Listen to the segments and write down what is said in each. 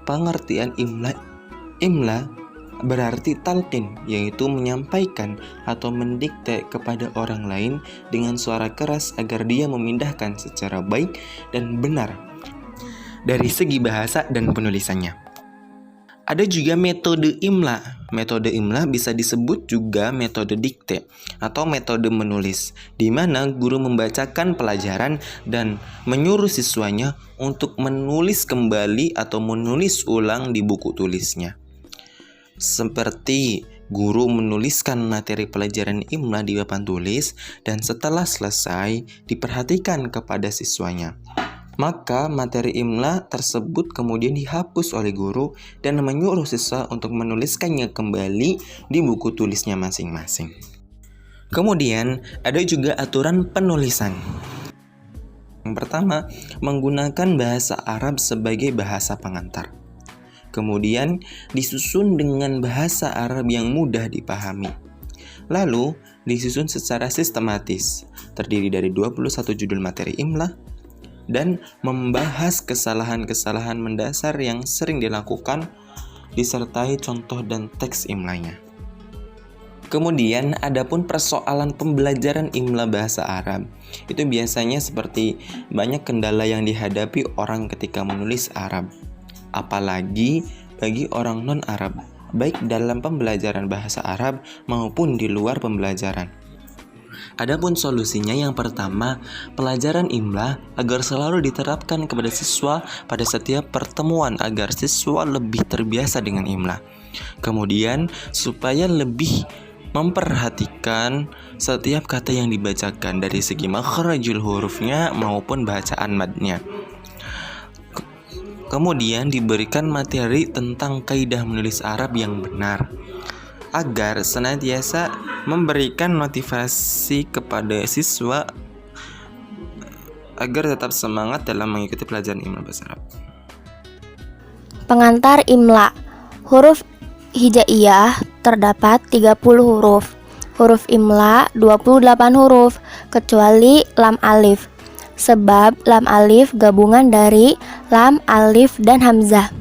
pengertian imla. Imla berarti talqin, yaitu menyampaikan atau mendikte kepada orang lain dengan suara keras agar dia memindahkan secara baik dan benar dari segi bahasa dan penulisannya. Ada juga metode imla. Metode imla bisa disebut juga metode dikte atau metode menulis, di mana guru membacakan pelajaran dan menyuruh siswanya untuk menulis kembali atau menulis ulang di buku tulisnya. Seperti guru menuliskan materi pelajaran imla di papan tulis dan setelah selesai diperhatikan kepada siswanya. Maka materi imla tersebut kemudian dihapus oleh guru dan menyuruh siswa untuk menuliskannya kembali di buku tulisnya masing-masing. Kemudian ada juga aturan penulisan. Yang pertama, menggunakan bahasa Arab sebagai bahasa pengantar. Kemudian disusun dengan bahasa Arab yang mudah dipahami. Lalu disusun secara sistematis, terdiri dari 21 judul materi imla, dan membahas kesalahan-kesalahan mendasar yang sering dilakukan, disertai contoh dan teks imlanya. Kemudian adapun persoalan pembelajaran imla bahasa Arab, itu biasanya seperti banyak kendala yang dihadapi orang ketika menulis Arab, apalagi bagi orang non-Arab, baik dalam pembelajaran bahasa Arab maupun di luar pembelajaran. Adapun solusinya yang pertama, pelajaran imla agar selalu diterapkan kepada siswa pada setiap pertemuan agar siswa lebih terbiasa dengan imla. Kemudian, supaya lebih memperhatikan setiap kata yang dibacakan dari segi makhrajul hurufnya maupun bacaan madnya. Kemudian diberikan materi tentang kaidah menulis Arab yang benar, agar senantiasa memberikan motivasi kepada siswa agar tetap semangat dalam mengikuti pelajaran imla bahasa Arab. Pengantar imla. Huruf hijaiyah terdapat 30 huruf. Huruf imla 28 huruf, kecuali lam alif. Sebab lam alif gabungan dari lam, alif, dan hamzah.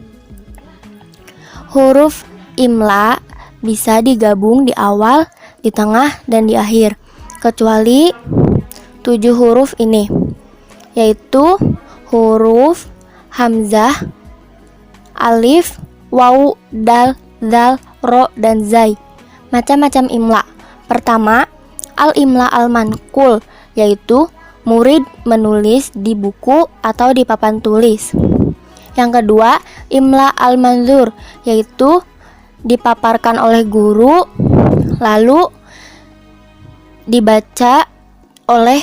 Huruf imla bisa digabung di awal, di tengah, dan di akhir, kecuali 7 huruf ini, yaitu huruf hamzah, alif, waw, dal, dzal, ro, dan zai. Macam-macam imla. Pertama, al-imla al-manqul, yaitu murid menulis di buku atau di papan tulis. Yang kedua, imla al-manzur, yaitu dipaparkan oleh guru lalu dibaca oleh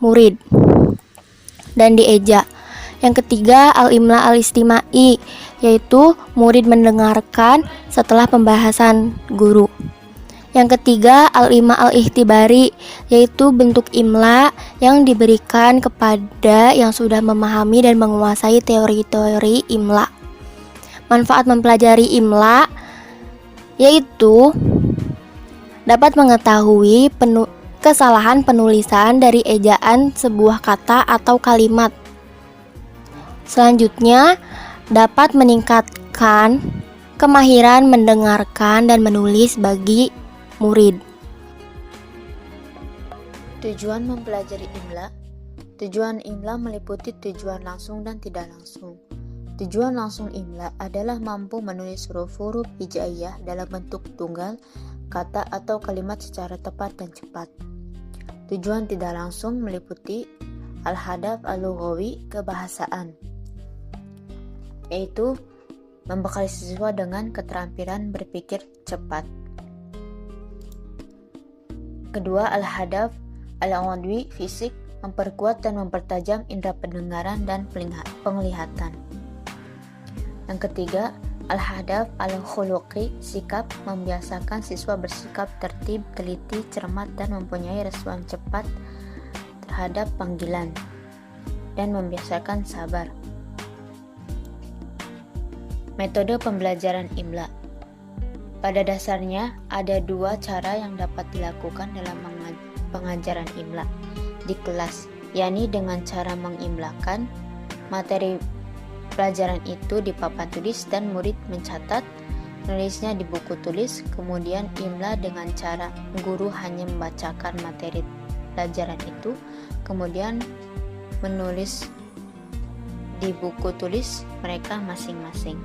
murid dan dieja. Yang ketiga, al-imla al-istimai, yaitu murid mendengarkan setelah pembahasan guru. Yang ketiga, al-imla al-ihtibari, yaitu bentuk imla yang diberikan kepada yang sudah memahami dan menguasai teori-teori imla. Manfaat mempelajari imla yaitu dapat mengetahui kesalahan penulisan dari ejaan sebuah kata atau kalimat. Selanjutnya, dapat meningkatkan kemahiran mendengarkan dan menulis bagi murid. Tujuan mempelajari imla. Tujuan imla meliputi tujuan langsung dan tidak langsung. Tujuan langsung imla adalah mampu menulis huruf-huruf hijaiyah dalam bentuk tunggal, kata atau kalimat secara tepat dan cepat. Tujuan tidak langsung meliputi al-hadaf al-lughawi, kebahasaan, yaitu membekali siswa dengan keterampilan berpikir cepat. Kedua, al-hadaf al-'udwi, fisik, memperkuat dan mempertajam indera pendengaran dan penglihatan. Yang ketiga, al-hadaf al-khuluqi, sikap, membiasakan siswa bersikap tertib, teliti, cermat, dan mempunyai respon cepat terhadap panggilan, dan membiasakan sabar. Metode pembelajaran imla. Pada dasarnya, ada 2 cara yang dapat dilakukan dalam pengajaran imla di kelas, yakni dengan cara mengimlakan materi pelajaran itu di papan tulis dan murid mencatat, menulisnya di buku tulis, kemudian imla dengan cara guru hanya membacakan materi pelajaran itu, kemudian menulis di buku tulis mereka masing-masing.